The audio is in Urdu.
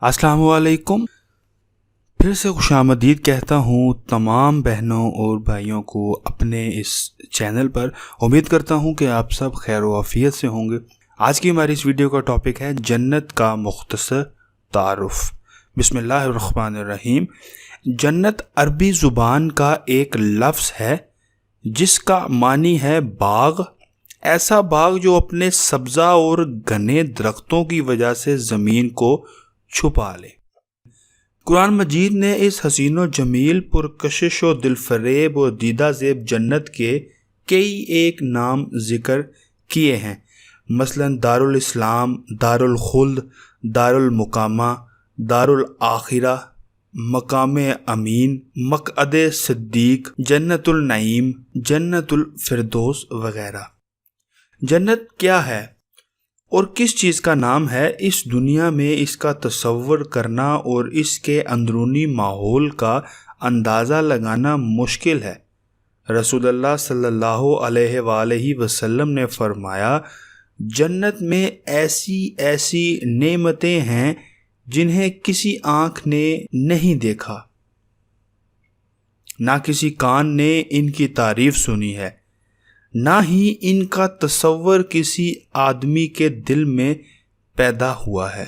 السلام علیکم، پھر سے خوش آمدید کہتا ہوں تمام بہنوں اور بھائیوں کو اپنے اس چینل پر۔ امید کرتا ہوں کہ آپ سب خیر و عافیت سے ہوں گے۔ آج کی ہماری اس ویڈیو کا ٹاپک ہے جنت کا مختصر تعارف۔ بسم اللہ الرحمن الرحیم۔ جنت عربی زبان کا ایک لفظ ہے جس کا معنی ہے باغ، ایسا باغ جو اپنے سبزہ اور گھنے درختوں کی وجہ سے زمین کو چھپا لے۔ قرآن مجید نے اس حسین و جمیل پرکشش و دل فریب و دیدہ زیب جنت کے کئی ایک نام ذکر کیے ہیں، مثلا دارالاسلام، دارالخلد، دارالمقامہ، دارالآخرہ، مقام امین، مقعد صدیق، جنت النعیم، جنت الفردوس وغیرہ۔ جنت کیا ہے اور کس چیز کا نام ہے، اس دنیا میں اس کا تصور کرنا اور اس کے اندرونی ماحول کا اندازہ لگانا مشکل ہے۔ رسول اللہ صلی اللہ علیہ وآلہ وسلم نے فرمایا، جنت میں ایسی ایسی نعمتیں ہیں جنہیں کسی آنکھ نے نہیں دیکھا، نہ کسی کان نے ان کی تعریف سنی ہے، نہ ہی ان کا تصور کسی آدمی کے دل میں پیدا ہوا ہے۔